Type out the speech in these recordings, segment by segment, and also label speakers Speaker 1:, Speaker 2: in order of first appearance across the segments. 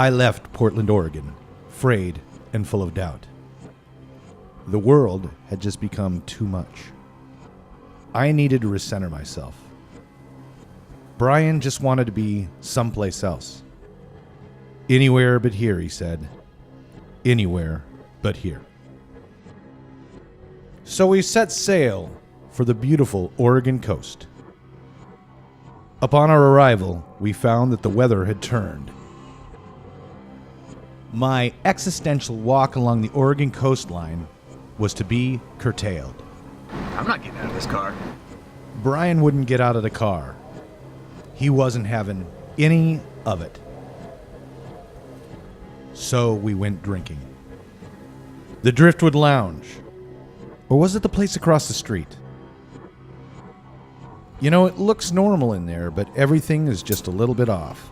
Speaker 1: I left Portland, Oregon, frayed and full of doubt. The world had just become too much. I needed to recenter myself. Brian just wanted to be someplace else. Anywhere but here, he said. Anywhere but here. So we set sail for the beautiful Oregon coast. Upon our arrival, we found that the weather had turned. My existential walk along the Oregon coastline was to be curtailed.
Speaker 2: I'm not getting out of this car.
Speaker 1: Brian wouldn't get out of the car. He wasn't having any of it. So we went drinking. The Driftwood Lounge. Or was it the place across the street? You know, it looks normal in there, but everything is just a little bit off.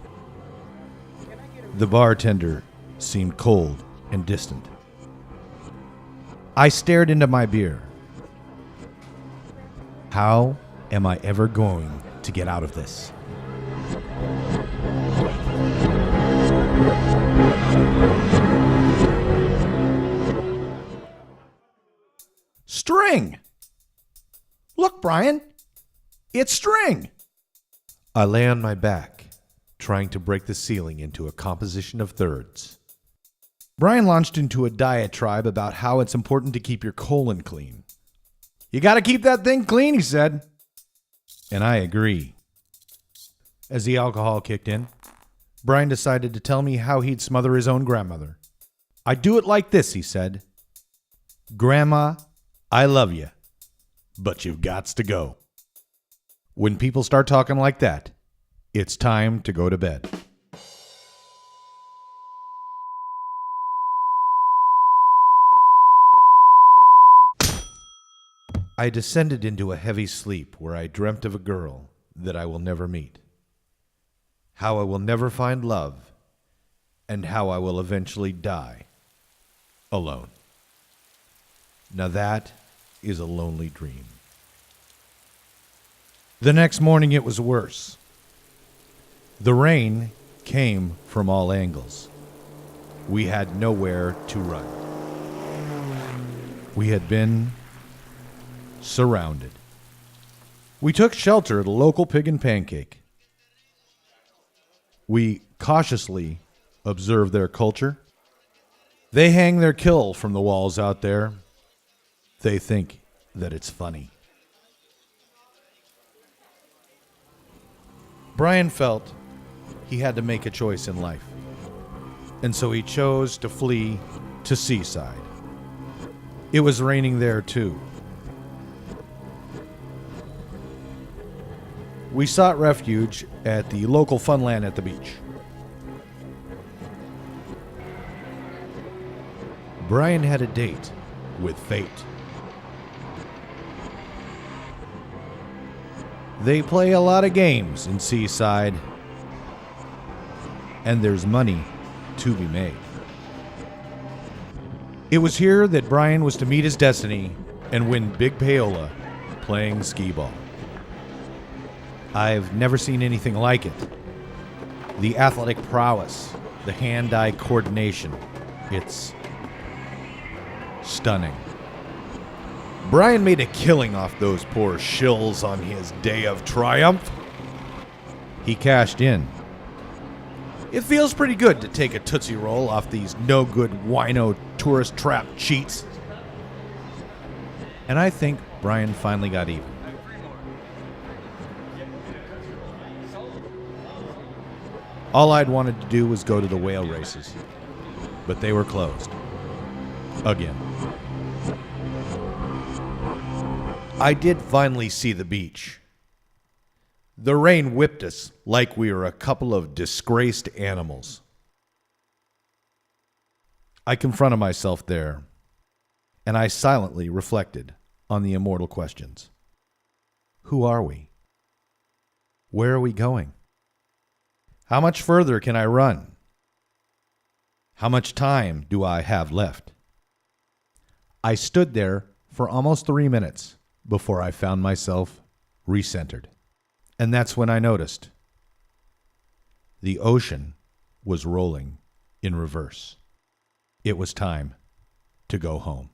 Speaker 1: The bartender seemed cold and distant. I stared into my beer. How am I ever going to get out of this? String! Look, Brian! It's string! I lay on my back, trying to break the ceiling into a composition of thirds. Brian launched into a diatribe about how it's important to keep your colon clean. You gotta keep that thing clean, he said. And I agree. As the alcohol kicked in, Brian decided to tell me how he'd smother his own grandmother. I do it like this, he said. Grandma, I love you, but you've gots to go. When people start talking like that, it's time to go to bed. I descended into a heavy sleep where I dreamt of a girl that I will never meet, how I will never find love, and how I will eventually die alone. Now that is a lonely dream. The next morning it was worse. The rain came from all angles. We had nowhere to run. We had been surrounded. We took shelter at a local pig and pancake. We cautiously observed their culture. They hang their kill from the walls out there. They think that it's funny. Brian felt he had to make a choice in life, and so he chose to flee to Seaside. It was raining there too. We sought refuge at the local funland at the beach. Brian had a date with fate. They play a lot of games in Seaside, and there's money to be made. It was here that Brian was to meet his destiny and win big payola playing skee-ball. I've never seen anything like it. The athletic prowess, the hand-eye coordination, it's stunning. Brian made a killing off those poor shills on his day of triumph. He cashed in. It feels pretty good to take a Tootsie Roll off these no-good wino tourist trap cheats. And I think Brian finally got even. All I'd wanted to do was go to the whale races, but they were closed. Again. I did finally see the beach. The rain whipped us like we were a couple of disgraced animals. I confronted myself there, and I silently reflected on the immortal questions. Who are we? Where are we going? How much further can I run? How much time do I have left? I stood there for almost 3 minutes before I found myself recentered. And that's when I noticed the ocean was rolling in reverse. It was time to go home.